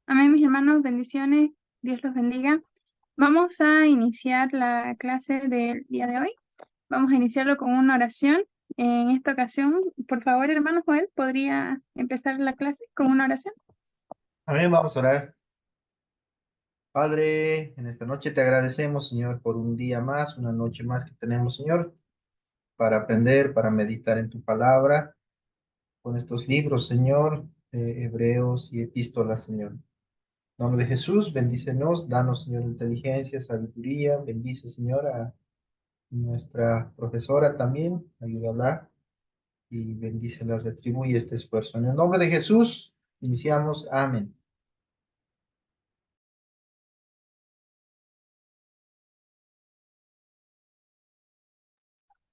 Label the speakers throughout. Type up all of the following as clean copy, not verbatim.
Speaker 1: Amén, mis hermanos, bendiciones, Dios los bendiga. Vamos a iniciar la clase del día de hoy. Vamos a iniciarlo con una oración. En esta ocasión, por favor, hermano Joel, ¿podría empezar la clase con una oración?
Speaker 2: Amén, vamos a orar. Padre, en esta noche te agradecemos, Señor, por un día más, una noche más que tenemos, Señor, para aprender, para meditar en tu palabra, con estos libros, Señor, hebreos y epístolas, Señor. En nombre de Jesús, bendícenos, danos, Señor, inteligencia, sabiduría, bendice, Señor, a nuestra profesora también, ayúdala y bendícela, retribuye este esfuerzo. En el nombre de Jesús, iniciamos, amén.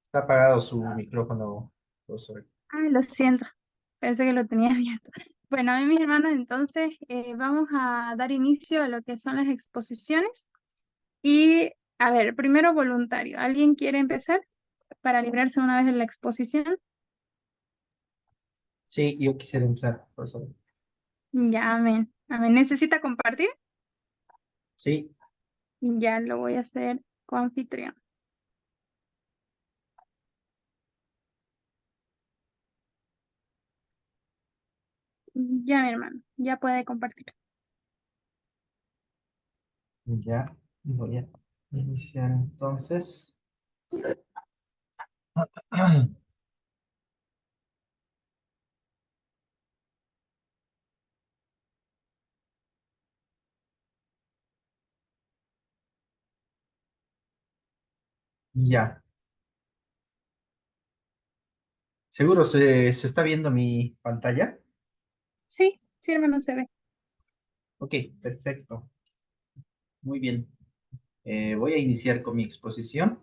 Speaker 2: Está apagado su micrófono, profesor.
Speaker 1: Ay, lo siento, pensé que lo tenía abierto. Bueno, amén, mis hermanos, entonces vamos a dar inicio a lo que son las exposiciones. Y, a ver, primero voluntario. ¿Alguien quiere empezar para librarse una vez de la exposición?
Speaker 2: Sí, yo quisiera empezar, profesor.
Speaker 1: Ya, amén. Amén. ¿Necesita compartir?
Speaker 2: Sí,
Speaker 1: Ya lo voy a hacer coanfitrión. Ya, mi hermano, ya puede compartir.
Speaker 2: ya voy a iniciar entonces. Ya, seguro se está viendo mi pantalla.
Speaker 1: Sí, sí, hermano, se ve.
Speaker 2: Ok, perfecto. Muy bien. Voy a iniciar con mi exposición.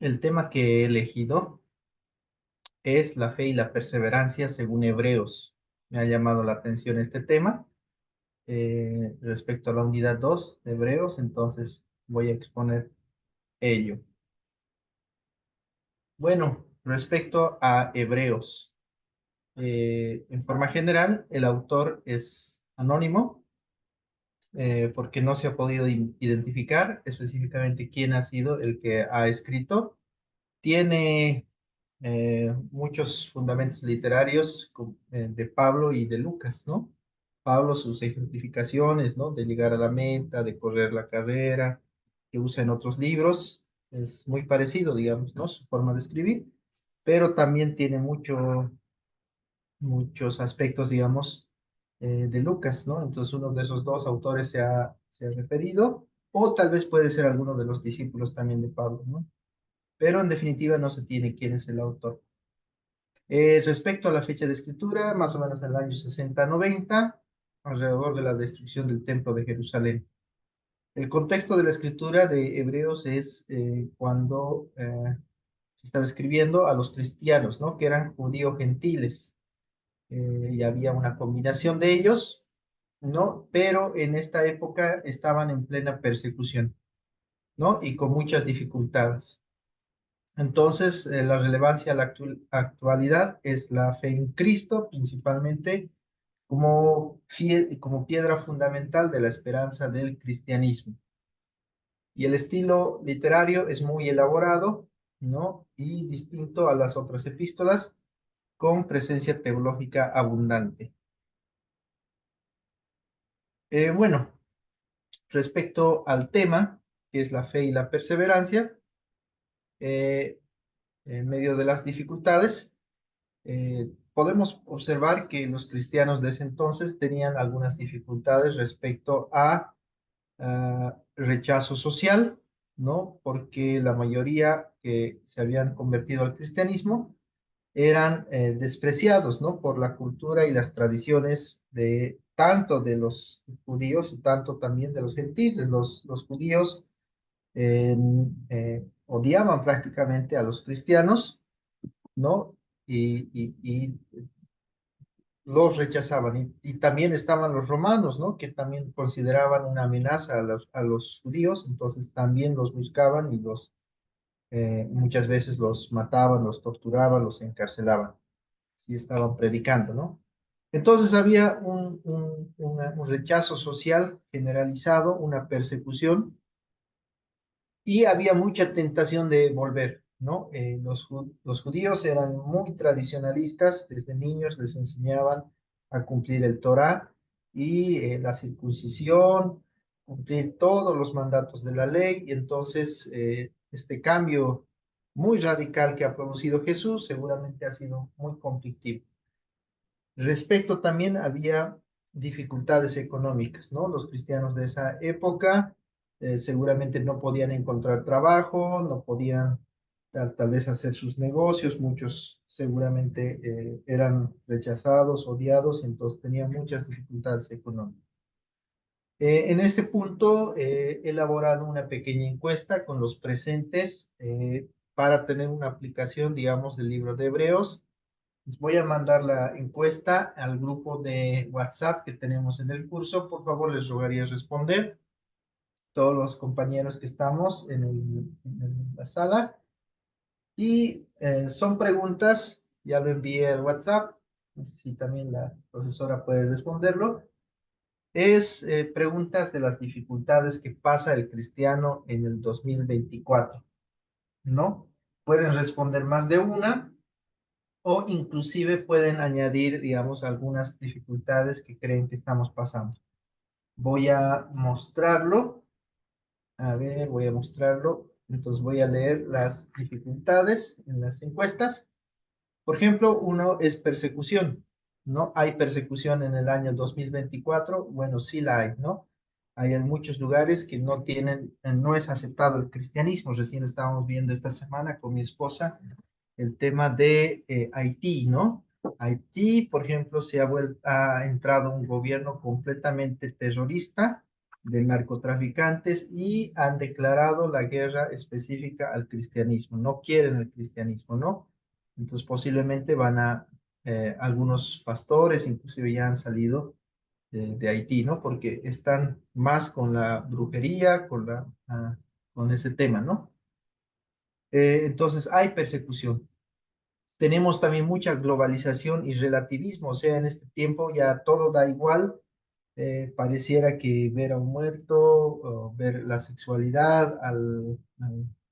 Speaker 2: El tema que he elegido es la fe y la perseverancia según Hebreos. Me ha llamado la atención este tema respecto a la unidad 2 de Hebreos, entonces voy a exponer ello. Bueno, respecto a Hebreos. En forma general, el autor es anónimo porque no se ha podido identificar específicamente quién ha sido el que ha escrito. Tiene muchos fundamentos literarios de Pablo y de Lucas, ¿no? Pablo, sus ejemplificaciones, ¿no? De llegar a la meta, de correr la carrera, que usa en otros libros, es muy parecido, digamos, ¿no? Su forma de escribir, pero también tiene muchos aspectos, digamos, de Lucas, ¿no? Entonces uno de esos dos autores se ha referido, o tal vez puede ser alguno de los discípulos también de Pablo, ¿no? Pero en definitiva no se tiene quién es el autor. Respecto a la fecha de escritura, más o menos en el año 60-90, alrededor de la destrucción del templo de Jerusalén. El contexto de la escritura de Hebreos es cuando se estaba escribiendo a los cristianos, ¿no? Que eran judíos gentiles. Y había una combinación de ellos, ¿no? Pero en esta época estaban en plena persecución, ¿no? Y con muchas dificultades. Entonces, la relevancia a la actualidad es la fe en Cristo, principalmente como piedra fundamental de la esperanza del cristianismo. Y el estilo literario es muy elaborado, ¿no? Y distinto a las otras epístolas, con presencia teológica abundante. Bueno, respecto al tema, que es la fe y la perseverancia, eh, en medio de las dificultades, podemos observar que los cristianos de ese entonces tenían algunas dificultades respecto a rechazo social, ¿no? Porque la mayoría que se habían convertido al cristianismo eran despreciados, ¿no? Por la cultura y las tradiciones de tanto de los judíos y tanto también de los gentiles. Los judíos odiaban prácticamente a los cristianos, ¿no? Y los rechazaban. Y también estaban los romanos, ¿no? Que también consideraban una amenaza a los judíos, entonces también los buscaban y muchas veces los mataban, los torturaban, los encarcelaban. Sí estaban predicando, ¿no? Entonces había un rechazo social generalizado, una persecución, y había mucha tentación de volver, ¿no? Los judíos eran muy tradicionalistas, desde niños les enseñaban a cumplir el Torá y la circuncisión, cumplir todos los mandatos de la ley, y entonces este cambio muy radical que ha producido Jesús seguramente ha sido muy conflictivo. Respecto también había dificultades económicas, ¿no? Los cristianos de esa época seguramente no podían encontrar trabajo, no podían tal vez hacer sus negocios, muchos seguramente eran rechazados, odiados, entonces tenían muchas dificultades económicas. En este punto he elaborado una pequeña encuesta con los presentes para tener una aplicación, digamos, del libro de Hebreos. Les voy a mandar la encuesta al grupo de WhatsApp que tenemos en el curso. Por favor, les rogaría responder. Todos los compañeros que estamos en la sala. Y son preguntas, ya lo envié al WhatsApp. No sé si también la profesora puede responderlo. Es preguntas de las dificultades que pasa el cristiano en el 2024, ¿no? Pueden responder más de una o inclusive pueden añadir, digamos, algunas dificultades que creen que estamos pasando. Voy a mostrarlo. A ver, voy a mostrarlo. Entonces voy a leer las dificultades en las encuestas. Por ejemplo, uno es persecución, ¿no? ¿Hay persecución en el año 2024? Bueno, sí la hay, ¿no? Hay en muchos lugares que no tienen, no es aceptado el cristianismo. Recién estábamos viendo esta semana con mi esposa el tema de Haití, ¿no? Haití, por ejemplo, ha entrado un gobierno completamente terrorista de narcotraficantes y han declarado la guerra específica al cristianismo. No quieren el cristianismo, ¿no? Entonces posiblemente algunos pastores inclusive ya han salido de Haití, ¿no? Porque están más con la brujería, con ese tema, ¿no? Entonces hay persecución. Tenemos también mucha globalización y relativismo, o sea, en este tiempo ya todo da igual, pareciera que ver a un muerto, o ver la sexualidad al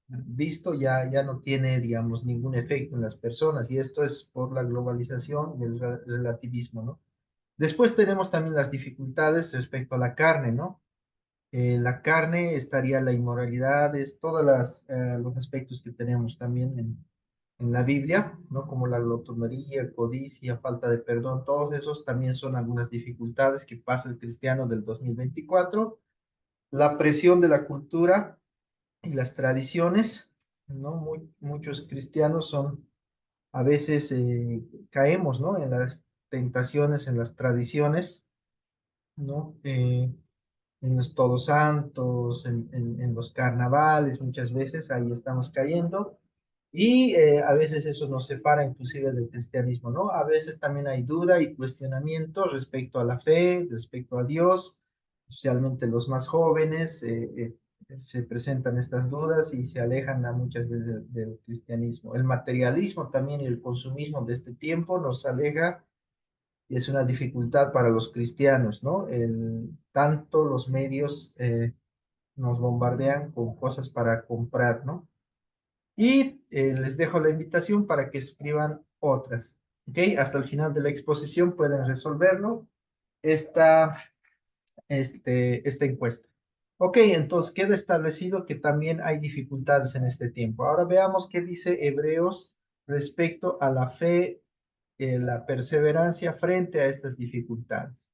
Speaker 2: visto ya no tiene, digamos, ningún efecto en las personas, y esto es por la globalización y el relativismo, ¿no? Después tenemos también las dificultades respecto a la carne, ¿no? La carne estaría la inmoralidad, es todos los aspectos que tenemos también en la Biblia, ¿no? Como la glotonería, codicia, falta de perdón, todos esos también son algunas dificultades que pasa el cristiano del 2024. La presión de la cultura y las tradiciones, ¿no? Muchos cristianos a veces caemos, ¿no? En las tentaciones, en las tradiciones, ¿no? En los Todos Santos, en los carnavales, muchas veces ahí estamos cayendo. Y a veces eso nos separa inclusive del cristianismo, ¿no? A veces también hay duda y cuestionamiento respecto a la fe, respecto a Dios, especialmente los más jóvenes, se presentan estas dudas y se alejan muchas veces del cristianismo. El materialismo también y el consumismo de este tiempo nos aleja y es una dificultad para los cristianos, ¿no? Tanto los medios nos bombardean con cosas para comprar, ¿no? Y les dejo la invitación para que escriban otras, ¿ok? Hasta el final de la exposición pueden resolverlo, esta, esta encuesta. Ok, entonces queda establecido que también hay dificultades en este tiempo. Ahora veamos qué dice Hebreos respecto a la fe, la perseverancia frente a estas dificultades.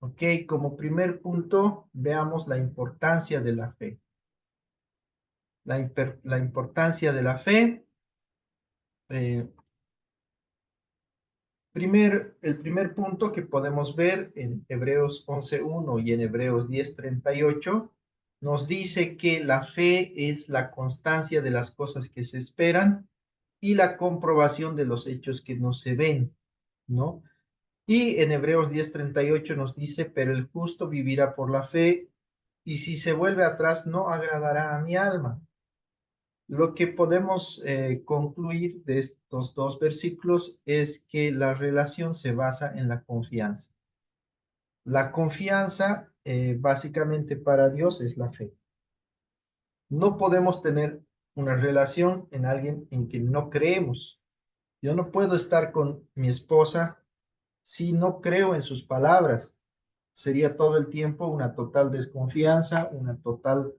Speaker 2: Ok, como primer punto, veamos la importancia de la fe. La importancia de la fe. eh, el primer punto que podemos ver en Hebreos 11:1 y en Hebreos 10:38 nos dice que la fe es la constancia de las cosas que se esperan y la comprobación de los hechos que no se ven, ¿no? Y en Hebreos 10:38 nos dice, pero el justo vivirá por la fe, y si se vuelve atrás no agradará a mi alma. Lo que podemos concluir de estos dos versículos es que la relación se basa en la confianza. La confianza, básicamente para Dios, es la fe. No podemos tener una relación en alguien en que no creemos. Yo no puedo estar con mi esposa si no creo en sus palabras. Sería todo el tiempo una total desconfianza, una total,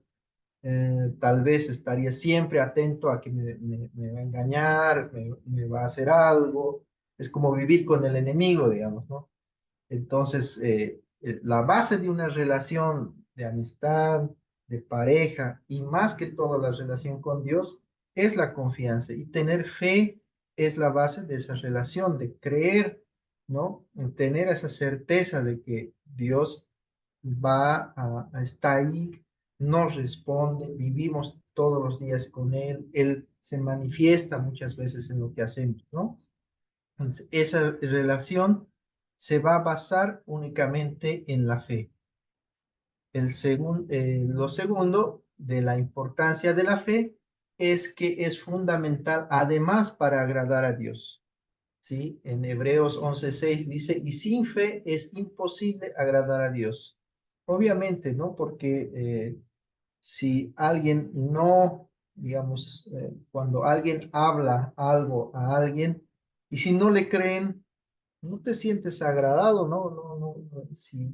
Speaker 2: tal vez estaría siempre atento a que me va a engañar, me va a hacer algo. Es como vivir con el enemigo, digamos, ¿no? Entonces, la base de una relación de amistad, de pareja y más que todo la relación con Dios es la confianza y tener fe es la base de esa relación, de creer, ¿no? Tener esa certeza de que Dios está ahí, nos responde, vivimos todos los días con Él se manifiesta muchas veces en lo que hacemos, ¿no? Entonces, esa relación se va a basar únicamente en la fe. Lo segundo de la importancia de la fe es que es fundamental además para agradar a Dios. ¿Sí? En Hebreos 11:6 dice, y sin fe es imposible agradar a Dios. Obviamente, ¿no? Porque si alguien no, digamos, cuando alguien habla algo a alguien, y si no le creen, no te sientes agradado, ¿no? Si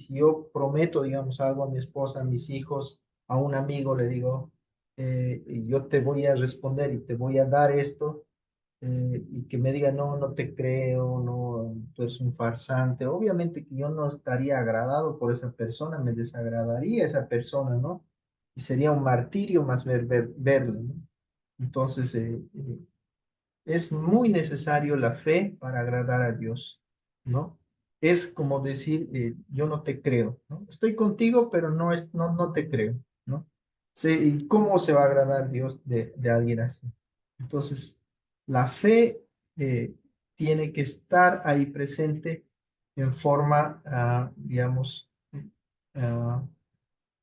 Speaker 2: yo prometo, digamos, algo a mi esposa, a mis hijos, a un amigo, le digo, yo te voy a responder y te voy a dar esto, y que me diga, no, no te creo, no, tú eres un farsante, obviamente que yo no estaría agradado por esa persona, me desagradaría esa persona, ¿no? Y sería un martirio más verlo, ¿no? Entonces, es muy necesario la fe para agradar a Dios, ¿no? Es como decir, yo no te creo, ¿no? Estoy contigo, pero no te creo, ¿no? ¿Y cómo se va a agradar Dios de alguien así? Entonces, la fe tiene que estar ahí presente en forma, digamos, ah,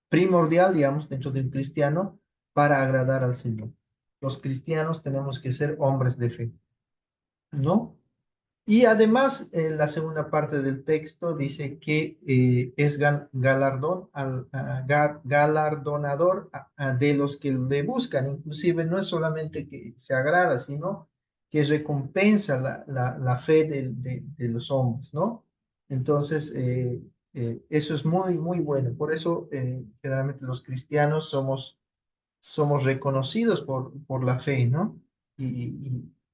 Speaker 2: primordial, digamos, dentro de un cristiano para agradar al Señor. Los cristianos tenemos que ser hombres de fe, ¿no? Y además, en la segunda parte del texto dice que es galardonador de los que le buscan. Inclusive no es solamente que se agrada, sino que recompensa la fe de los hombres, ¿no? Entonces, eso es muy, muy bueno. Por eso, generalmente los cristianos somos reconocidos por la fe, ¿no?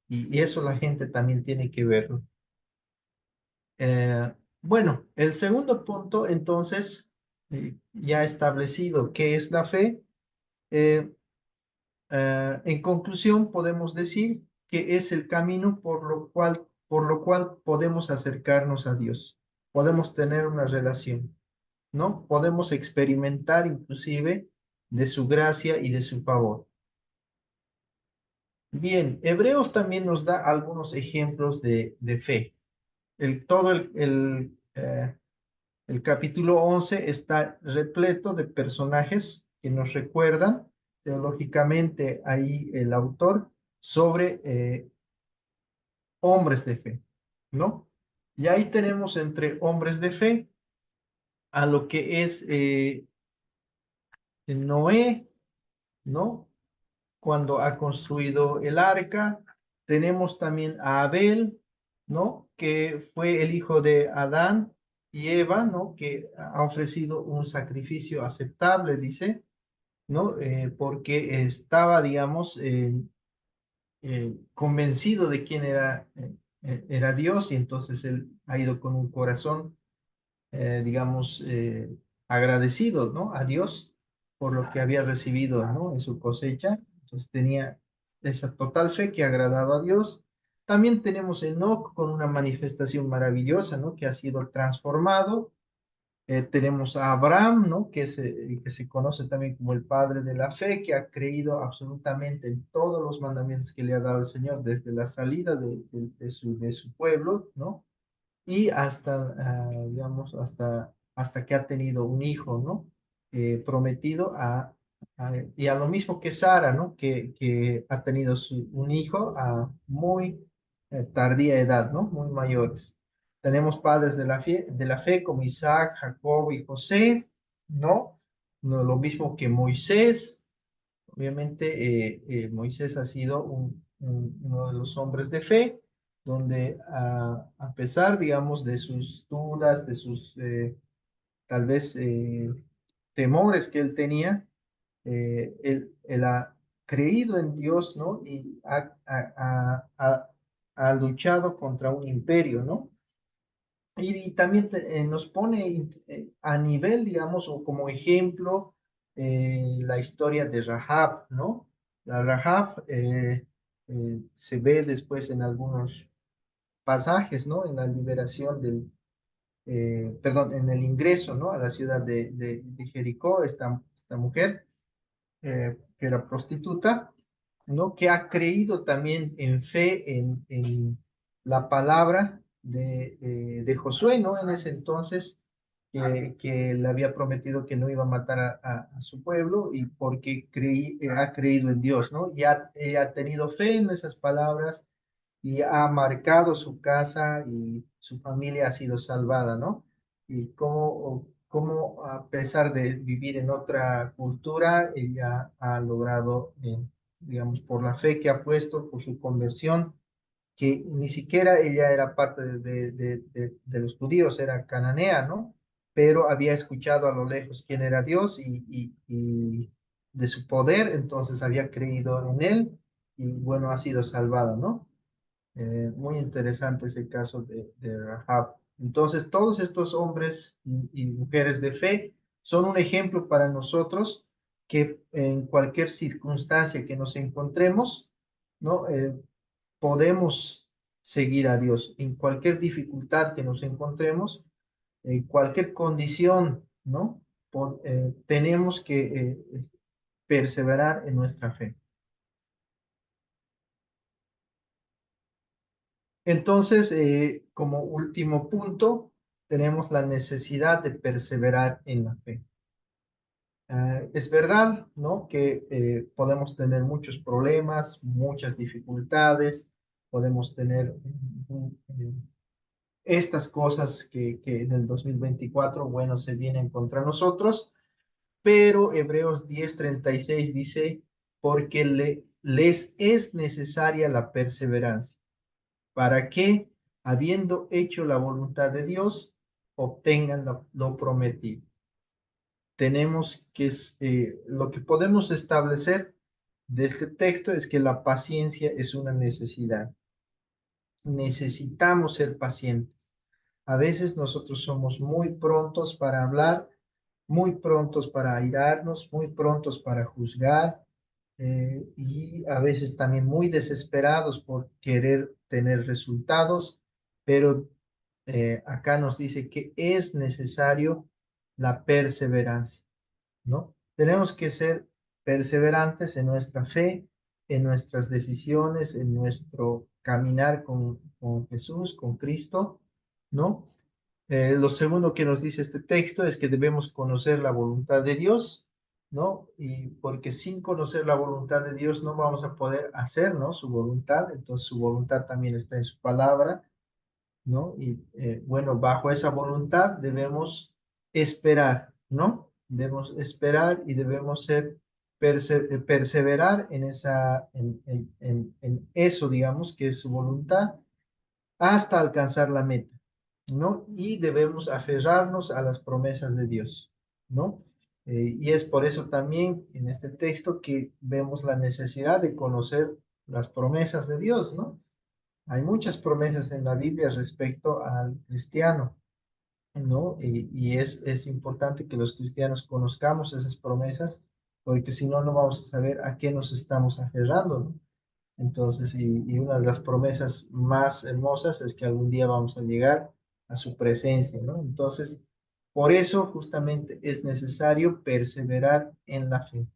Speaker 2: Y eso la gente también tiene que verlo. Bueno, el segundo punto, entonces, ya establecido qué es la fe, eh, en conclusión podemos decir que es el camino por lo cual podemos acercarnos a Dios, podemos tener una relación, ¿no? Podemos experimentar inclusive de su gracia y de su favor. Bien, Hebreos también nos da algunos ejemplos de fe. Todo el capítulo 11 está repleto de personajes que nos recuerdan teológicamente ahí el autor sobre hombres de fe, ¿no? Y ahí tenemos entre hombres de fe a lo que es Noé, ¿no? Cuando ha construido el arca. Tenemos también a Abel, ¿no? Que fue el hijo de Adán y Eva, ¿no? Que ha ofrecido un sacrificio aceptable, dice, ¿no? Porque estaba, digamos, convencido de quién era Dios y entonces él ha ido con un corazón digamos, agradecido, ¿no? A Dios por lo que había recibido, ¿no? En su cosecha. Entonces tenía esa total fe que agradaba a Dios. También tenemos Enoc con una manifestación maravillosa, ¿no? Que ha sido transformado. Tenemos a Abraham, ¿no? Que se conoce también como el padre de la fe, que ha creído absolutamente en todos los mandamientos que le ha dado el Señor desde la salida de su pueblo, ¿no? Y hasta, digamos, hasta que ha tenido un hijo, ¿no? Prometido Y a lo mismo que Sara, ¿no? Que ha tenido un hijo a muy tardía edad, ¿no? Muy mayores. Tenemos padres de la fe como Isaac, Jacob y José, ¿no? No lo mismo que Moisés. Obviamente, Moisés ha sido uno de los hombres de fe, donde a pesar, digamos, de sus dudas, de sus tal vez temores que él tenía, él ha creído en Dios, ¿no? Y ha luchado contra un imperio, ¿no? Y también nos pone a nivel, digamos, o como ejemplo, la historia de Rahab, ¿no? La Rahab se ve después en algunos pasajes, ¿no? En la liberación perdón, en el ingreso, ¿no? A la ciudad de Jericó, esta mujer que era prostituta, ¿no? Que ha creído también en fe en la palabra de Josué, ¿no? En ese entonces, que le había prometido que no iba a matar a su pueblo y porque ha creído en Dios, ¿no? Y ha tenido fe en esas palabras y ha marcado su casa y su familia ha sido salvada, ¿no? Y cómo a pesar de vivir en otra cultura, ella ha logrado, digamos, por la fe que ha puesto, por su conversión, que ni siquiera ella era parte de los judíos, era cananea, ¿no? Pero había escuchado a lo lejos quién era Dios y de su poder, entonces había creído en él y bueno, ha sido salvada, ¿no? Muy interesante ese caso de Rahab. Entonces, todos estos hombres y mujeres de fe son un ejemplo para nosotros que en cualquier circunstancia que nos encontremos, ¿no? Podemos seguir a Dios. En cualquier dificultad que nos encontremos, en cualquier condición, ¿no? Tenemos que perseverar en nuestra fe. Entonces, como último punto, tenemos la necesidad de perseverar en la fe. Es verdad, ¿no? Que podemos tener muchos problemas, muchas dificultades, podemos tener estas cosas que en el 2024, bueno, se vienen contra nosotros, pero Hebreos 10:36 dice, porque les es necesaria la perseverancia para que, habiendo hecho la voluntad de Dios, obtengan lo prometido. Tenemos que, lo que podemos establecer de este texto es que la paciencia es una necesidad. Necesitamos ser pacientes. A veces nosotros somos muy prontos para hablar, muy prontos para airarnos, muy prontos para juzgar y a veces también muy desesperados por querer tener resultados, pero acá nos dice que es necesario la perseverancia, ¿no? Tenemos que ser perseverantes en nuestra fe, en nuestras decisiones, en nuestro caminar con Jesús, con Cristo, ¿no? Lo segundo que nos dice este texto es que debemos conocer la voluntad de Dios, ¿no? Y porque sin conocer la voluntad de Dios no vamos a poder hacer, ¿no? Su voluntad, entonces su voluntad también está en su palabra, ¿no? Y bueno, bajo esa voluntad debemos esperar, ¿no? Debemos esperar y debemos perseverar en en eso, digamos, que es su voluntad hasta alcanzar la meta, ¿no? Y debemos aferrarnos a las promesas de Dios, ¿no? Y es por eso también en este texto que vemos la necesidad de conocer las promesas de Dios, ¿no? Hay muchas promesas en la Biblia respecto al cristiano, ¿no? Y es importante que los cristianos conozcamos esas promesas, porque si no, no vamos a saber a qué nos estamos aferrando, ¿no? Entonces, y una de las promesas más hermosas es que algún día vamos a llegar a su presencia, ¿no? Entonces, por eso justamente es necesario perseverar en la fe.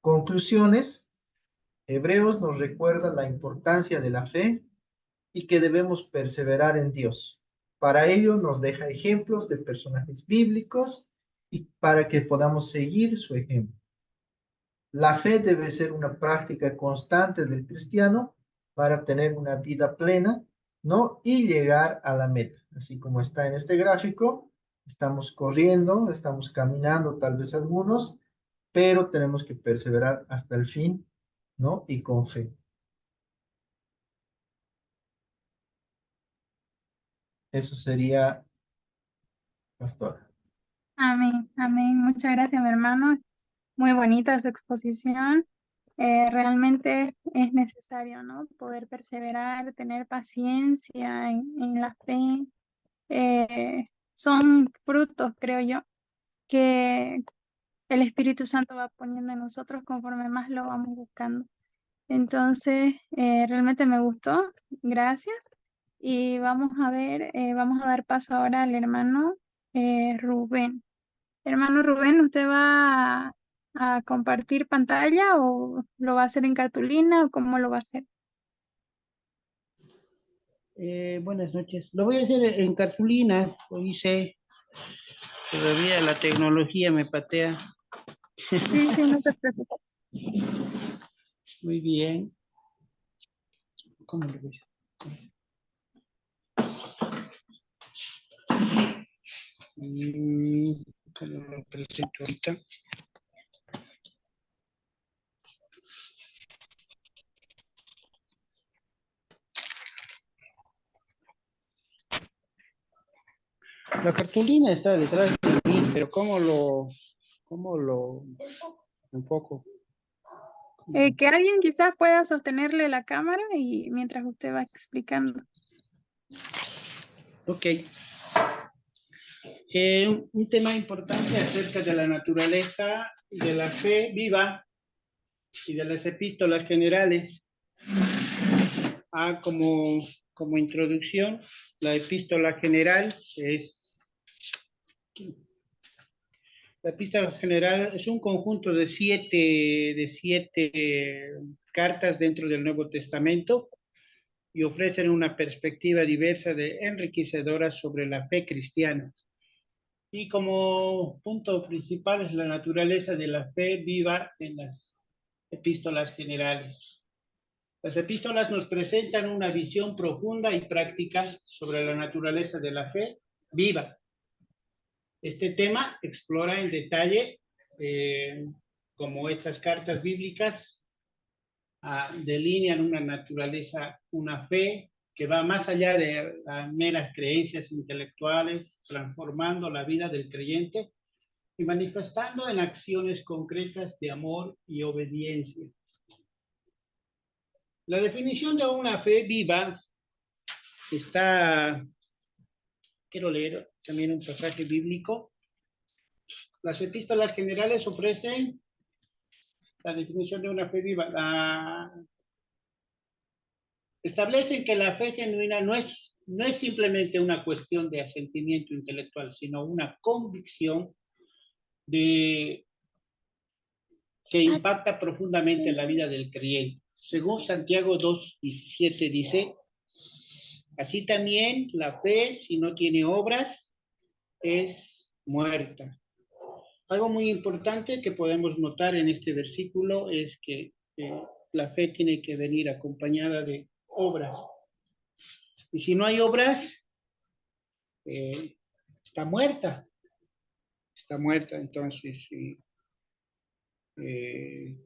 Speaker 2: Conclusiones, Hebreos nos recuerda la importancia de la fe y que debemos perseverar en Dios. Para ello nos deja ejemplos de personajes bíblicos y para que podamos seguir su ejemplo. La fe debe ser una práctica constante del cristiano para tener una vida plena, ¿no? Y llegar a la meta. Así como está en este gráfico, estamos corriendo, estamos caminando, tal vez algunos, pero tenemos que perseverar hasta el fin, ¿no? Y con fe. Eso sería, pastora.
Speaker 1: Amén, amén. Muchas gracias, mi hermano. Muy bonita su exposición. Realmente es necesario, ¿no? Poder perseverar, tener paciencia en la fe. Son frutos, creo yo, que el Espíritu Santo va poniendo en nosotros conforme más lo vamos buscando. Entonces, realmente me gustó. Gracias. Y vamos a ver, vamos a dar paso ahora al hermano Rubén. Hermano Rubén, ¿usted va a compartir pantalla o lo va a hacer en cartulina o cómo lo va a hacer?
Speaker 3: Buenas noches. Lo voy a hacer en cartulina. Hoy hice, todavía la tecnología me patea.
Speaker 1: Sí, sí, no se preocupe.
Speaker 3: Muy bien. ¿Cómo lo ves? ¿Cómo lo presento ahorita? La cartulina está detrás de mí, pero cómo lo enfoco?
Speaker 1: Que alguien quizás pueda sostenerle la cámara y mientras usted va explicando.
Speaker 3: Ok. Un tema importante acerca de la naturaleza de la fe viva y de las epístolas generales. Como introducción, la epístola general la epístola general es un conjunto de siete cartas dentro del Nuevo Testamento y ofrecen una perspectiva diversa de enriquecedora sobre la fe cristiana. Y como punto principal es la naturaleza de la fe viva en las epístolas generales. Las epístolas nos presentan una visión profunda y práctica sobre la naturaleza de la fe viva. Este tema explora en detalle cómo estas cartas bíblicas delinean una naturaleza, una fe que va más allá de las meras creencias intelectuales, transformando la vida del creyente y manifestando en acciones concretas de amor y obediencia. La definición de una fe viva quiero leer también un pasaje bíblico. Las epístolas generales ofrecen la definición de una fe viva. Establecen que la fe genuina no es simplemente una cuestión de asentimiento intelectual, sino una convicción que impacta profundamente en la vida del creyente. Según Santiago 2:17 dice, así también la fe, si no tiene obras, es muerta. Algo muy importante que podemos notar en este versículo es que la fe tiene que venir acompañada de obras. Y si no hay obras, eh, está muerta. Está muerta, entonces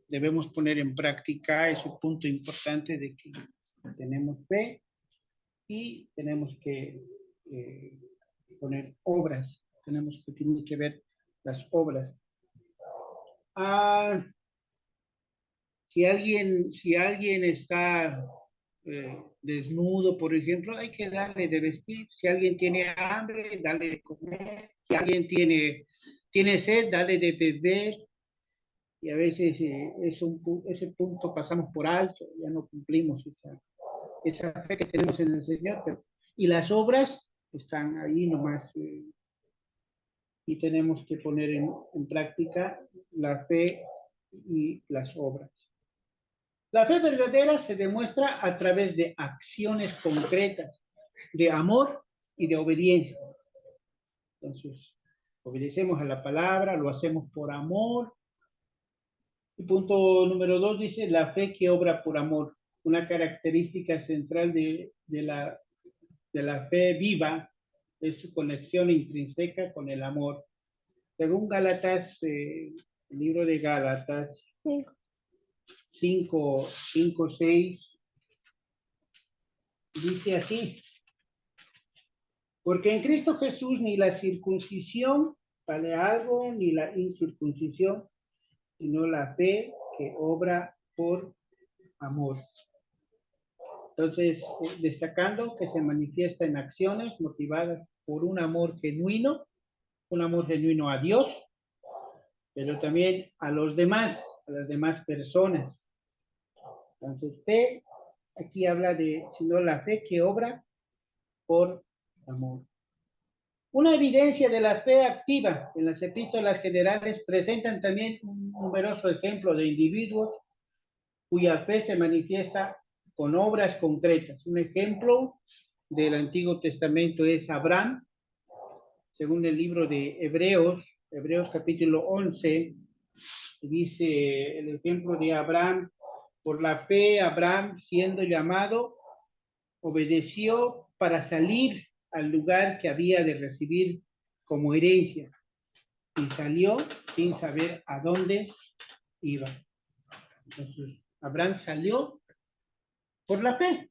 Speaker 3: debemos poner en práctica ese punto importante de que tenemos fe y tenemos que poner obras, tiene que ver las obras. Si alguien está desnudo, por ejemplo, hay que darle de vestir. Si alguien tiene hambre, darle de comer. Si alguien tiene sed, darle de beber. Y a veces ese punto pasamos por alto, ya no cumplimos esa fe que tenemos en el Señor. Y las obras están ahí nomás. Y tenemos que poner en práctica la fe y las obras. La fe verdadera se demuestra a través de acciones concretas, de amor y de obediencia. Entonces, obedecemos a la palabra, lo hacemos por amor Y punto número 2 dice, la fe que obra por amor. Una característica central de la fe viva es su conexión intrínseca con el amor. Según Gálatas, el libro de Gálatas 5, 6, dice así, porque en Cristo Jesús ni la circuncisión vale algo, ni la incircuncisión, sino la fe que obra por amor. Entonces, destacando que se manifiesta en acciones motivadas por un amor genuino a Dios, pero también a los demás, a las demás personas. Entonces, fe, aquí habla de, sino la fe que obra por amor. Una evidencia de la fe activa en las epístolas generales presentan también un numeroso ejemplo de individuos cuya fe se manifiesta con obras concretas. Un ejemplo del Antiguo Testamento es Abraham, según el libro de Hebreos capítulo 11, dice el ejemplo de Abraham, por la fe Abraham siendo llamado, obedeció para salir al lugar que había de recibir como herencia y salió sin saber a dónde iba. Entonces, Abraham salió por la fe,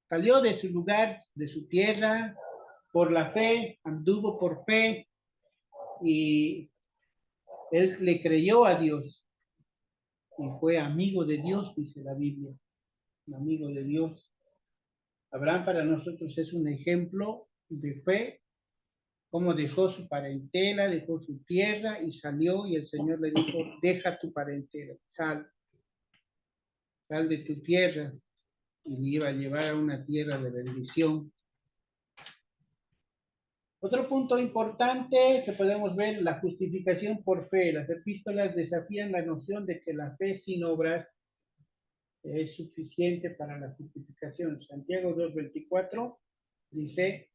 Speaker 3: salió de su lugar, de su tierra, por la fe, anduvo por fe y él le creyó a Dios y fue amigo de Dios, dice la Biblia, un amigo de Dios. Abraham para nosotros es un ejemplo de fe, como dejó su parentela, dejó su tierra y salió y el Señor le dijo, deja tu parentela, sal de tu tierra y le iba a llevar a una tierra de bendición. Otro punto importante que podemos ver, la justificación por fe. Las epístolas desafían la noción de que la fe sin obras es suficiente para la justificación. Santiago 2:24 dice,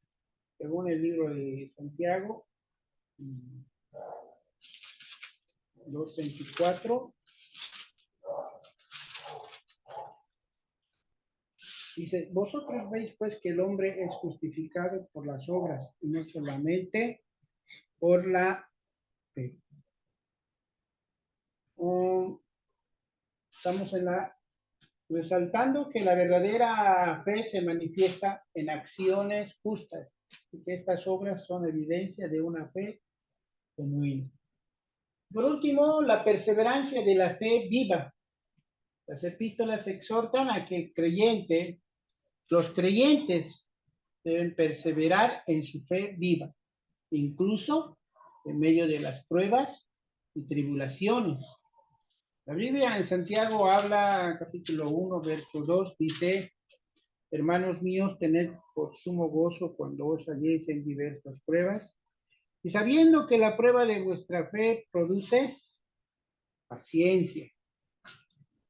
Speaker 3: según el libro de Santiago 2:24, dice, vosotros veis pues que el hombre es justificado por las obras y no solamente por la fe. Estamos resaltando que la verdadera fe se manifiesta en acciones justas y que estas obras son evidencia de una fe genuina. Por último, la perseverancia de la fe viva. Las epístolas exhortan a que los creyentes deben perseverar en su fe viva, incluso en medio de las pruebas y tribulaciones. La Biblia en Santiago habla, capítulo 1, verso 2, dice, hermanos míos, tened por sumo gozo cuando os halléis en diversas pruebas, y sabiendo que la prueba de vuestra fe produce paciencia.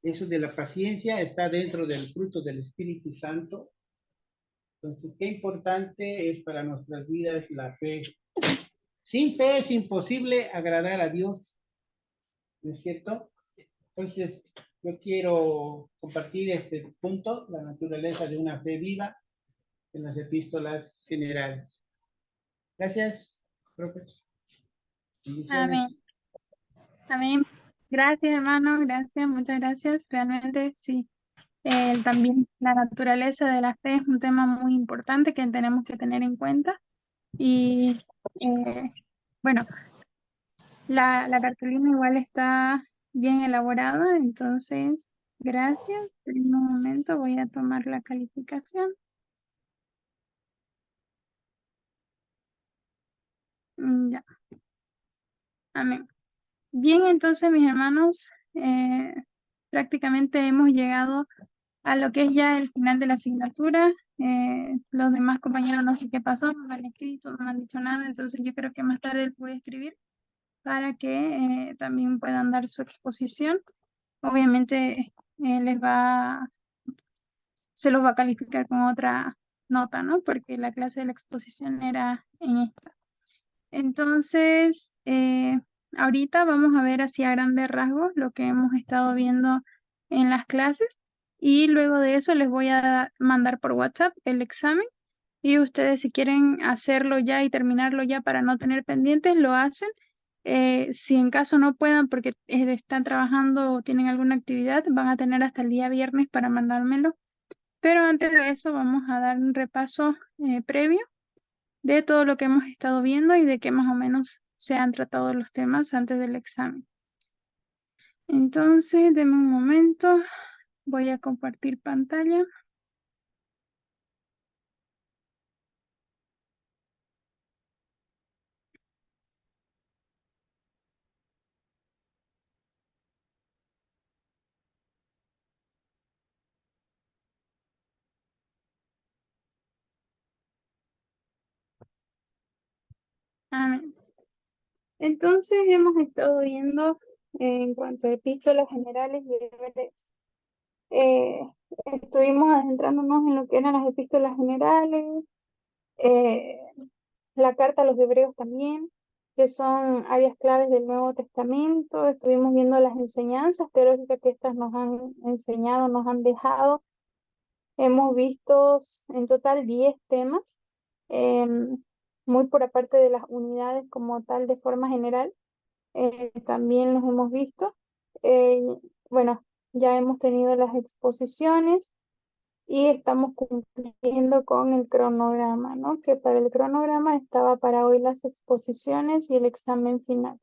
Speaker 3: Eso de la paciencia está dentro del fruto del Espíritu Santo. Entonces, qué importante es para nuestras vidas la fe. Sin fe es imposible agradar a Dios, ¿no es cierto? Entonces, yo quiero compartir este punto, la naturaleza de una fe viva en las epístolas generales. Gracias, profesor.
Speaker 1: Amén. Amén. Gracias, hermano. Gracias, muchas gracias. Realmente, sí. También la naturaleza de la fe es un tema muy importante que tenemos que tener en cuenta. Y bueno, la cartulina igual está bien elaborada, entonces, gracias. En un momento voy a tomar la calificación. Ya. Amén. Bien, entonces, mis hermanos, prácticamente hemos llegado a lo que es ya el final de la asignatura. Los demás compañeros no sé qué pasó, no me han escrito, no me han dicho nada, entonces yo creo que más tarde les voy a escribir para que también puedan dar su exposición. Obviamente se los va a calificar con otra nota, ¿no? Porque la clase de la exposición era en esta. Entonces, ahorita vamos a ver así a grandes rasgos lo que hemos estado viendo en las clases y luego de eso les voy a mandar por WhatsApp el examen y ustedes si quieren hacerlo ya y terminarlo ya para no tener pendientes, lo hacen. Si en caso no puedan porque están trabajando o tienen alguna actividad, van a tener hasta el día viernes para mandármelo. Pero antes de eso vamos a dar un repaso previo de todo lo que hemos estado viendo y de qué más o menos se han tratado los temas antes del examen. Entonces, denme un momento, voy a compartir pantalla. Amén. Entonces, hemos estado viendo en cuanto a epístolas generales y breves. Eh, estuvimos adentrándonos en lo que eran las epístolas generales, eh, la carta a los hebreos también, que son áreas claves del Nuevo Testamento. Estuvimos viendo las enseñanzas teológicas que estas nos han enseñado, nos han dejado. Hemos visto en total 10 temas, muy por aparte de las unidades como tal de forma general, también los hemos visto. Eh, bueno, ya hemos tenido las exposiciones y estamos cumpliendo con el cronograma, ¿no? Que para el cronograma estaba para hoy las exposiciones y el examen final.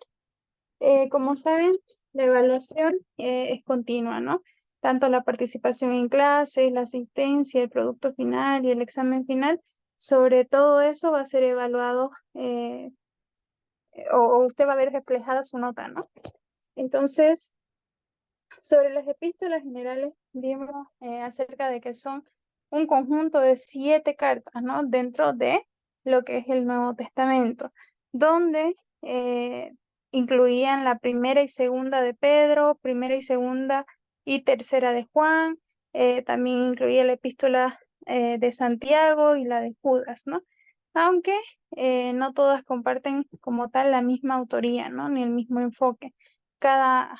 Speaker 1: Como saben, la evaluación es continua, ¿no? Tanto la participación en clases, la asistencia, el producto final y el examen final, sobre todo eso va a ser evaluado o usted va a ver reflejada su nota, ¿no? Entonces, sobre las epístolas generales, vimos acerca de que son un conjunto de 7 cartas, ¿no? Dentro de lo que es el Nuevo Testamento, donde incluían la primera y segunda de Pedro, primera y segunda y tercera de Juan, también incluía la epístola de Santiago y la de Judas, ¿no? Aunque no todas comparten como tal la misma autoría, ¿no? Ni el mismo enfoque. Cada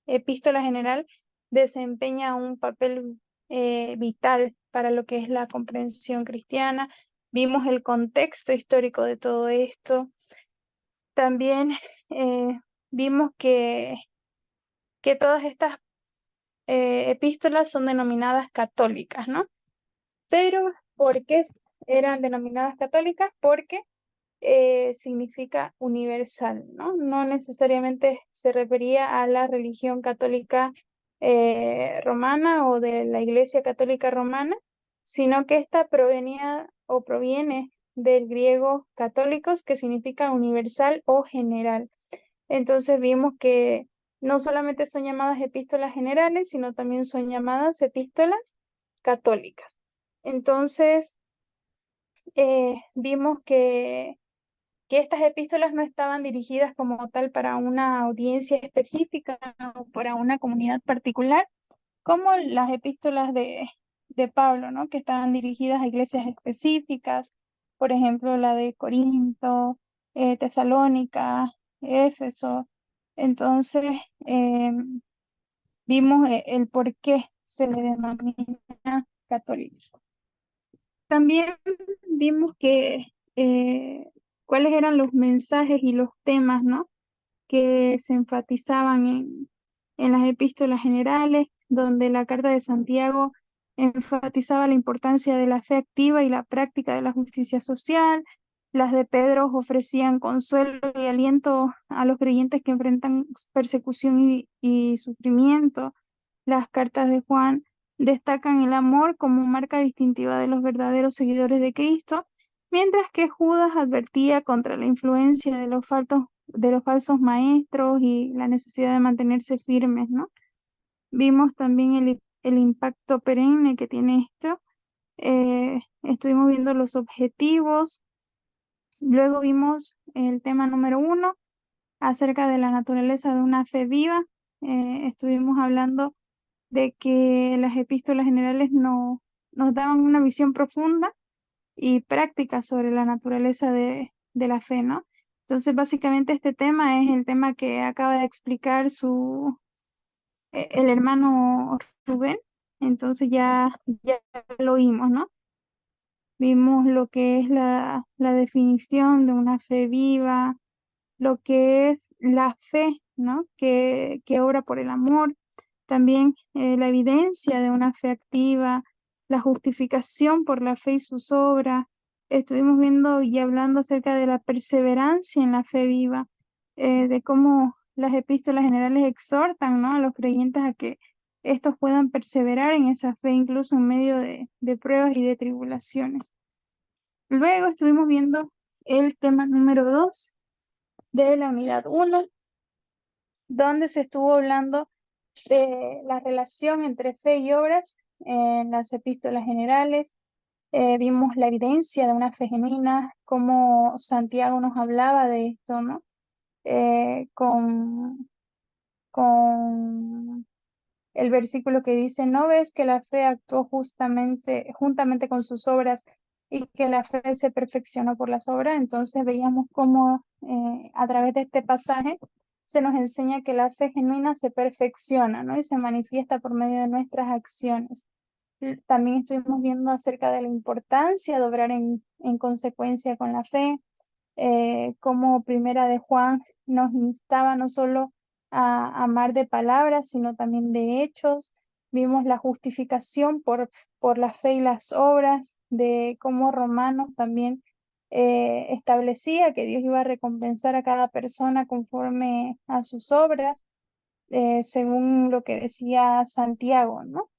Speaker 1: epístola general desempeña un papel vital para lo que es la comprensión cristiana. Vimos el contexto histórico de todo esto. También vimos que todas estas epístolas son denominadas católicas, ¿no? Pero, ¿por qué eran denominadas católicas? Porque significa universal, ¿no? No necesariamente se refería a la religión católica romana o de la Iglesia Católica Romana, sino que esta provenía o proviene del griego católicos, que significa universal o general. Entonces vimos que no solamente son llamadas epístolas generales, sino también son llamadas epístolas católicas. Entonces, vimos que estas epístolas no estaban dirigidas como tal para una audiencia específica o para una comunidad particular, como las epístolas de Pablo, ¿no? Que estaban dirigidas a iglesias específicas, por ejemplo, la de Corinto, Tesalónica, Éfeso. Entonces, eh, vimos el por qué se le denomina católico. También vimos que cuáles eran los mensajes y los temas, ¿no? Que se enfatizaban en las epístolas generales, donde la carta de Santiago enfatizaba la importancia de la fe activa y la práctica de la justicia social. Las de Pedro ofrecían consuelo y aliento a los creyentes que enfrentan persecución y sufrimiento. Las cartas de Juan destacan el amor como marca distintiva de los verdaderos seguidores de Cristo, mientras que Judas advertía contra la influencia de los falsos maestros y la necesidad de mantenerse firmes, ¿no? Vimos también el impacto perenne que tiene esto. Estuvimos viendo los objetivos. Luego vimos el tema número 1 acerca de la naturaleza de una fe viva. Estuvimos hablando de que las epístolas generales nos daban una visión profunda y práctica sobre la naturaleza de la fe, ¿no? Entonces, básicamente este tema es el tema que acaba de explicar el hermano Rubén. Entonces ya lo oímos, ¿no? Vimos lo que es la definición de una fe viva, lo que es la fe, ¿no? Que obra por el amor, también la evidencia de una fe activa, la justificación por la fe y sus obras. Estuvimos viendo y hablando acerca de la perseverancia en la fe viva, de cómo las epístolas generales exhortan, ¿no? A los creyentes a que estos puedan perseverar en esa fe, incluso en medio de pruebas y de tribulaciones. Luego estuvimos viendo el tema número 2 de la unidad 1, donde se estuvo hablando de la relación entre fe y obras en las epístolas generales. Vimos la evidencia de una fe genuina, cómo Santiago nos hablaba de esto, ¿no? Con el versículo que dice, ¿no ves que la fe actuó juntamente con sus obras y que la fe se perfeccionó por las obras? Entonces veíamos cómo a través de este pasaje se nos enseña que la fe genuina se perfecciona, ¿no? Y se manifiesta por medio de nuestras acciones. También estuvimos viendo acerca de la importancia de obrar en consecuencia con la fe, como Primera de Juan nos instaba no solo a amar de palabras, sino también de hechos. Vimos la justificación por la fe y las obras, de cómo Romanos también establecía que Dios iba a recompensar a cada persona conforme a sus obras, según lo que decía Santiago, ¿no?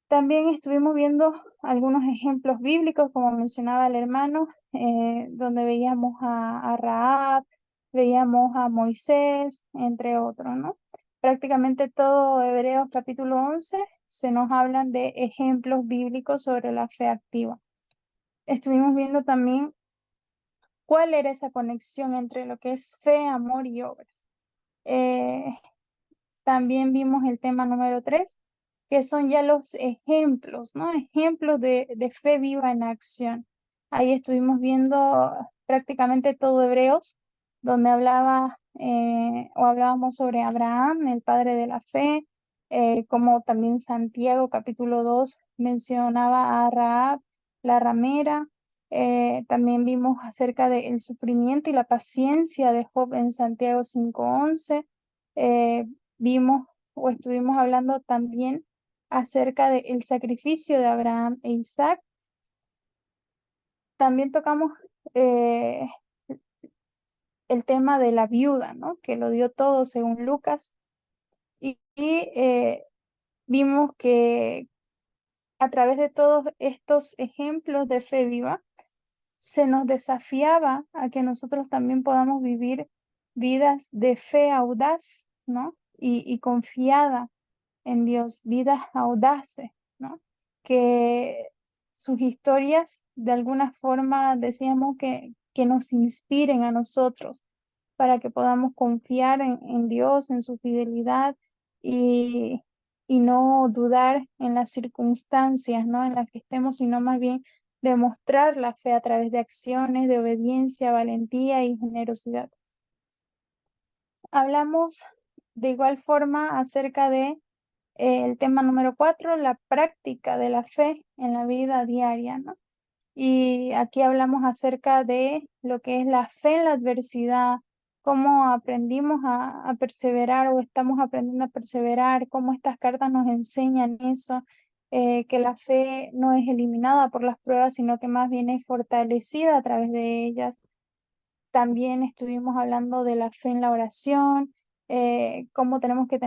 Speaker 1: También estuvimos viendo algunos ejemplos bíblicos, como mencionaba el hermano, donde veíamos a Rahab, veíamos a Moisés, entre otros, ¿no? Prácticamente todo Hebreos capítulo 11 se nos hablan de ejemplos bíblicos sobre la fe activa. Estuvimos viendo también cuál era esa conexión entre lo que es fe, amor y obras. También vimos el tema número 3, que son ya los ejemplos, ¿no? Ejemplos de fe viva en acción. Ahí estuvimos viendo prácticamente todo Hebreos, donde hablábamos sobre Abraham, el padre de la fe, como también Santiago capítulo 2 mencionaba a Rahab, la ramera. También vimos acerca del sufrimiento y la paciencia de Job en Santiago 5:11. Vimos o estuvimos hablando también acerca del sacrificio de Abraham e Isaac. También tocamos eh, el tema de la viuda, ¿no? Que lo dio todo según Lucas. Y vimos que a través de todos estos ejemplos de fe viva, se nos desafiaba a que nosotros también podamos vivir vidas de fe audaz, ¿no? Y confiada en Dios, vidas audaces, ¿no? Que sus historias de alguna forma decíamos que nos inspiren a nosotros para que podamos confiar en Dios, en su fidelidad y, y no dudar en las circunstancias, ¿no? En las que estemos, sino más bien demostrar la fe a través de acciones de obediencia, valentía y generosidad. Hablamos de igual forma acerca de el tema número 4, la práctica de la fe en la vida diaria, ¿no? Y aquí hablamos acerca de lo que es la fe en la adversidad, cómo aprendimos a perseverar o estamos aprendiendo a perseverar, cómo estas cartas nos enseñan eso, que la fe no es eliminada por las pruebas, sino que más bien es fortalecida a través de ellas. También estuvimos hablando de la fe en la oración, cómo tenemos que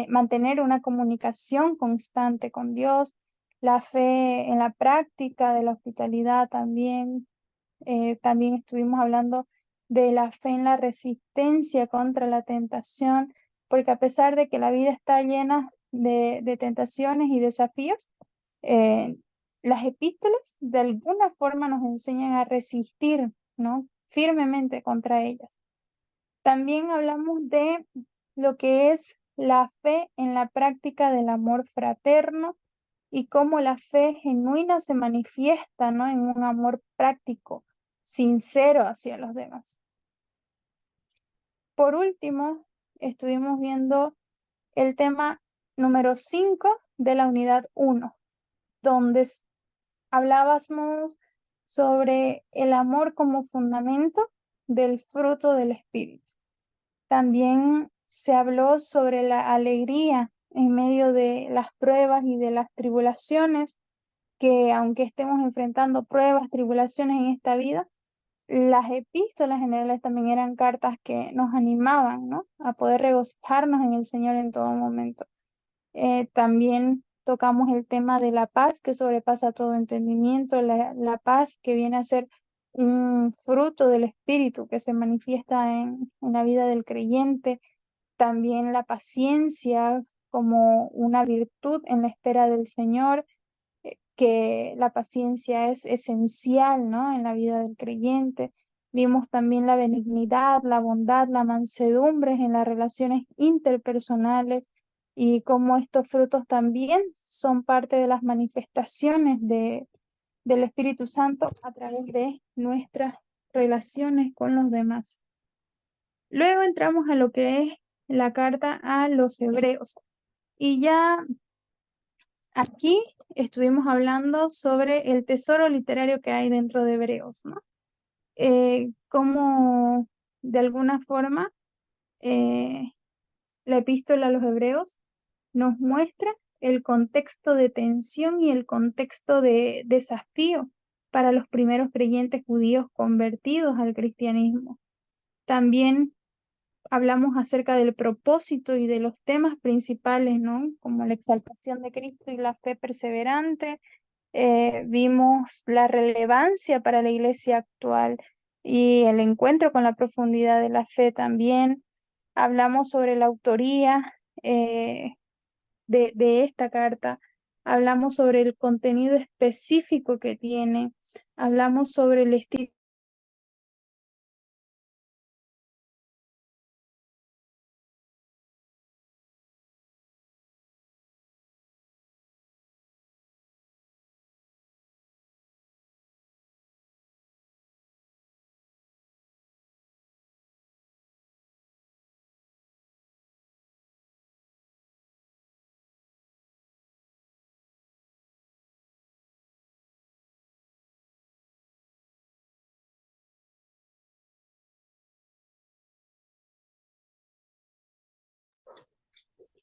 Speaker 1: mantener una comunicación constante con Dios, la fe en la práctica de la hospitalidad también. También estuvimos hablando de la fe en la resistencia contra la tentación, porque a pesar de que la vida está llena de tentaciones y desafíos, eh, las epístolas de alguna forma nos enseñan a resistir, ¿no? Firmemente contra ellas. También hablamos de lo que es la fe en la práctica del amor fraterno y cómo la fe genuina se manifiesta, ¿no? En un amor práctico, sincero hacia los demás. Por último, estuvimos viendo el tema número 5 de la unidad 1, donde hablábamos sobre el amor como fundamento del fruto del Espíritu. También se habló sobre la alegría en medio de las pruebas y de las tribulaciones, que aunque estemos enfrentando pruebas, tribulaciones en esta vida, las epístolas generales también eran cartas que nos animaban, ¿no?, a poder regocijarnos en el Señor en todo momento. También tocamos el tema de la paz que sobrepasa todo entendimiento, la paz que viene a ser un fruto del Espíritu que se manifiesta en la vida del creyente. También la paciencia como una virtud en la espera del Señor, que la paciencia es esencial, ¿no?, en la vida del creyente. Vimos también la benignidad, la bondad, la mansedumbre en las relaciones interpersonales y cómo estos frutos también son parte de las manifestaciones del Espíritu Santo a través de nuestras relaciones con los demás. Luego entramos a lo que es la carta a los hebreos. Y ya aquí estuvimos hablando sobre el tesoro literario que hay dentro de Hebreos, ¿no? Cómo de alguna forma la epístola a los Hebreos nos muestra el contexto de tensión y el contexto de desafío para los primeros creyentes judíos convertidos al cristianismo. También hablamos acerca del propósito y de los temas principales, ¿no?, como la exaltación de Cristo y la fe perseverante. Vimos la relevancia para la iglesia actual y el encuentro con la profundidad de la fe también. Hablamos sobre la autoría de esta carta. Hablamos sobre el contenido específico que tiene. Hablamos sobre el estilo.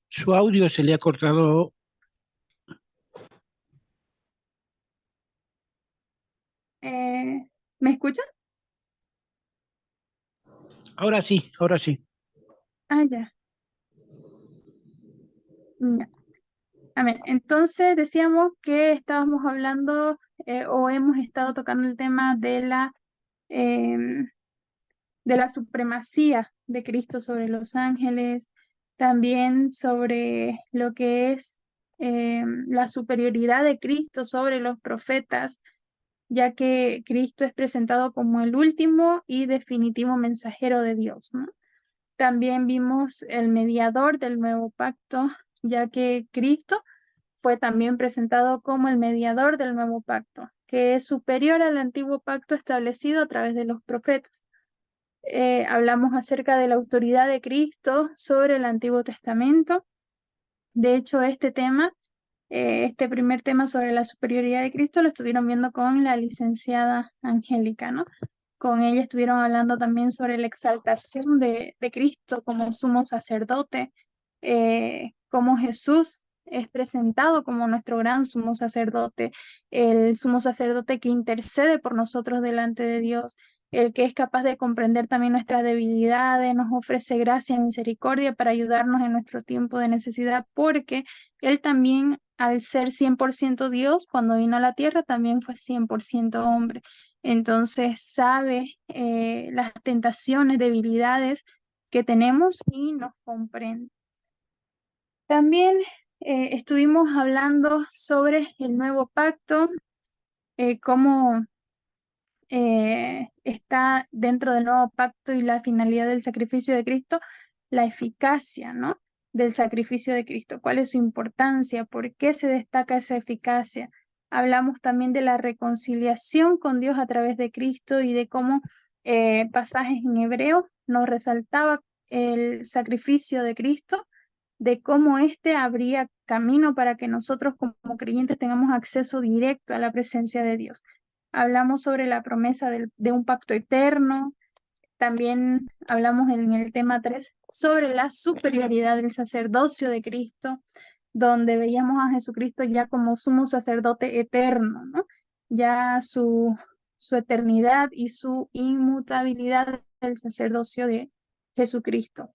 Speaker 3: Su audio se le ha cortado.
Speaker 1: ¿Me escuchan?
Speaker 3: Ahora sí, ahora sí.
Speaker 1: Ah, ya. Ya. A ver, entonces decíamos que estábamos hablando o hemos estado tocando el tema em, de la supremacía de Cristo sobre los ángeles, también sobre lo que es la superioridad de Cristo sobre los profetas, ya que Cristo es presentado como el último y definitivo mensajero de Dios, ¿no? También vimos el mediador del nuevo pacto, ya que Cristo fue también presentado como el mediador del nuevo pacto, que es superior al antiguo pacto establecido a través de los profetas. Hablamos acerca de la autoridad de Cristo sobre el Antiguo Testamento. De hecho, este primer tema sobre la superioridad de Cristo lo estuvieron viendo con la licenciada Angélica, ¿no? Con ella estuvieron hablando también sobre la exaltación de Cristo como sumo sacerdote, cómo Jesús es presentado como nuestro gran sumo sacerdote, el sumo sacerdote que intercede por nosotros delante de Dios, el que es capaz de comprender también nuestras debilidades, nos ofrece gracia y misericordia para ayudarnos en nuestro tiempo de necesidad, porque Él también, al ser 100% Dios, cuando vino a la tierra, también fue 100% hombre. Entonces sabe las tentaciones, debilidades que tenemos y nos comprende. También estuvimos hablando sobre el nuevo pacto, cómo está dentro del nuevo pacto y la finalidad del sacrificio de Cristo, la eficacia, ¿no?, del sacrificio de Cristo. ¿Cuál es su importancia? ¿Por qué se destaca esa eficacia? Hablamos también de la reconciliación con Dios a través de Cristo y de cómo pasajes en hebreo nos resaltaba el sacrificio de Cristo, de cómo éste abría camino para que nosotros como creyentes tengamos acceso directo a la presencia de Dios. Hablamos sobre la promesa de un pacto eterno. También hablamos en el tema 3 sobre la superioridad del sacerdocio de Cristo, donde veíamos a Jesucristo ya como sumo sacerdote eterno, ¿no? Ya su eternidad y su inmutabilidad del sacerdocio de Jesucristo.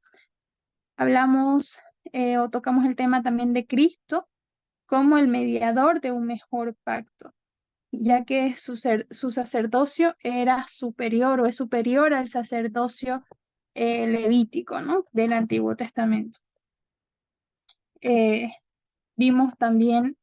Speaker 1: Hablamos o tocamos el tema también de Cristo como el mediador de un mejor pacto, ya que su sacerdocio era superior o es superior al sacerdocio levítico, ¿no? Del Antiguo Testamento. Vimos también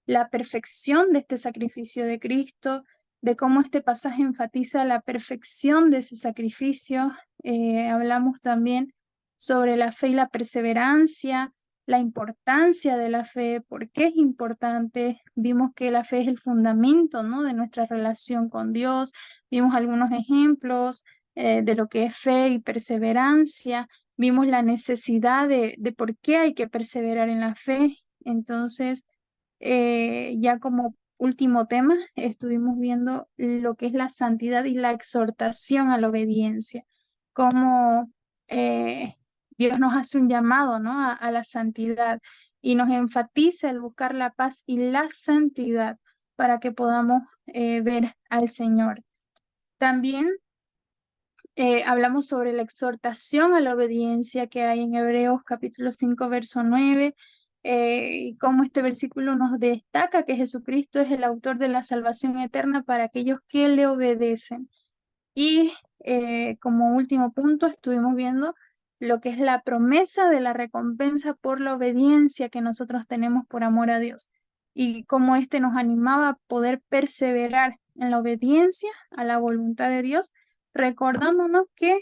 Speaker 1: la perfección de este sacrificio de Cristo, de cómo este pasaje enfatiza la perfección de ese sacrificio. Hablamos también sobre la fe y la perseverancia, la importancia de la fe, por qué es importante. Vimos que la fe es el fundamento, ¿no?, de nuestra relación con Dios. Vimos algunos ejemplos de lo que es fe y perseverancia. Vimos la necesidad de por qué hay que perseverar en la fe. Entonces, ya como último tema, estuvimos viendo lo que es la santidad y la exhortación a la obediencia, cómo Dios nos hace un llamado, ¿no?, a la santidad y nos enfatiza el buscar la paz y la santidad para que podamos ver al Señor. También hablamos sobre la exhortación a la obediencia que hay en Hebreos capítulo 5, verso 9, y cómo este versículo nos destaca que Jesucristo es el autor de la salvación eterna para aquellos que le obedecen. Y como último punto estuvimos viendo lo que es la promesa de la recompensa por la obediencia que nosotros tenemos por amor a Dios y cómo este nos animaba a poder perseverar en la obediencia a la voluntad de Dios, recordándonos que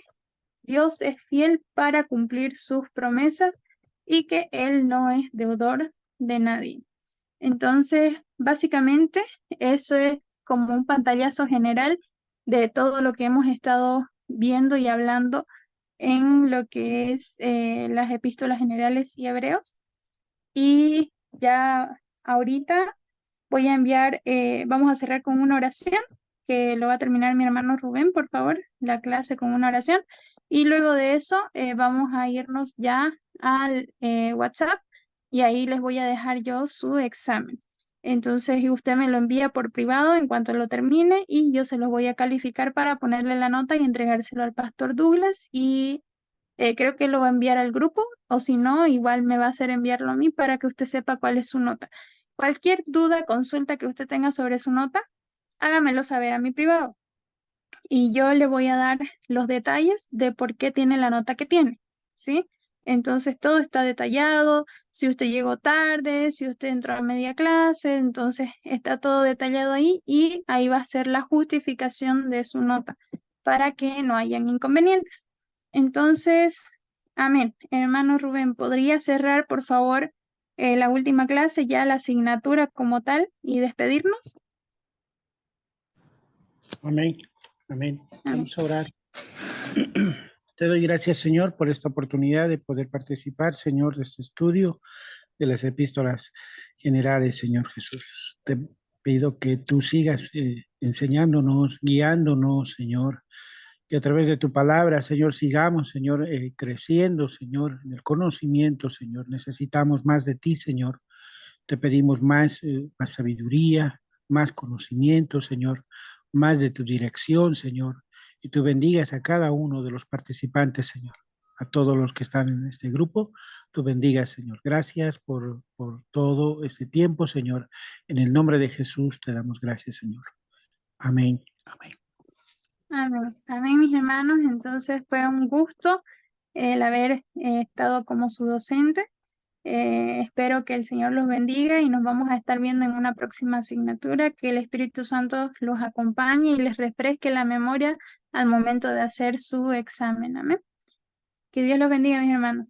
Speaker 1: Dios es fiel para cumplir sus promesas y que Él no es deudor de nadie. Entonces, básicamente, eso es como un pantallazo general de todo lo que hemos estado viendo y hablando en lo que es las epístolas generales y hebreos. Y ya ahorita voy a enviar, vamos a cerrar con una oración que lo va a terminar mi hermano Rubén, por favor, la clase con una oración. Y luego de eso vamos a irnos ya al WhatsApp y ahí les voy a dejar yo su examen. Entonces usted me lo envía por privado en cuanto lo termine y yo se los voy a calificar para ponerle la nota y entregárselo al pastor Douglas y creo que lo va a enviar al grupo o si no, igual me va a hacer enviarlo a mí para que usted sepa cuál es su nota. Cualquier duda, consulta que usted tenga sobre su nota, hágamelo saber a mi privado y yo le voy a dar los detalles de por qué tiene la nota que tiene, ¿sí? Entonces todo está detallado, si usted llegó tarde, si usted entró a media clase, entonces está todo detallado ahí y ahí va a ser la justificación de su nota para que no hayan inconvenientes. Entonces, amén. Hermano Rubén, ¿podría cerrar, por favor, la última clase, ya la asignatura como tal y despedirnos?
Speaker 3: Amén. Amén.
Speaker 1: Amén.
Speaker 3: Vamos a orar. Te doy gracias, Señor, por esta oportunidad de poder participar, Señor, de este estudio de las epístolas generales, Señor Jesús. Te pido que tú sigas enseñándonos, guiándonos, Señor, que a través de tu palabra, Señor, sigamos, Señor, creciendo, Señor, en el conocimiento, Señor. Necesitamos más de ti, Señor. Te pedimos más sabiduría, más conocimiento, Señor, más de tu dirección, Señor. Y tú bendigas a cada uno de los participantes, Señor. A todos los que están en este grupo, tú bendigas, Señor. Gracias por todo este tiempo, Señor. En el nombre de Jesús te damos gracias, Señor. Amén. Amén.
Speaker 1: Amén. Amén, mis hermanos. Entonces fue un gusto el haber estado como su docente. Espero que el Señor los bendiga y nos vamos a estar viendo en una próxima asignatura. Que el Espíritu Santo los acompañe y les refresque la memoria al momento de hacer su examen. Amén. Que Dios los bendiga, mis hermanos.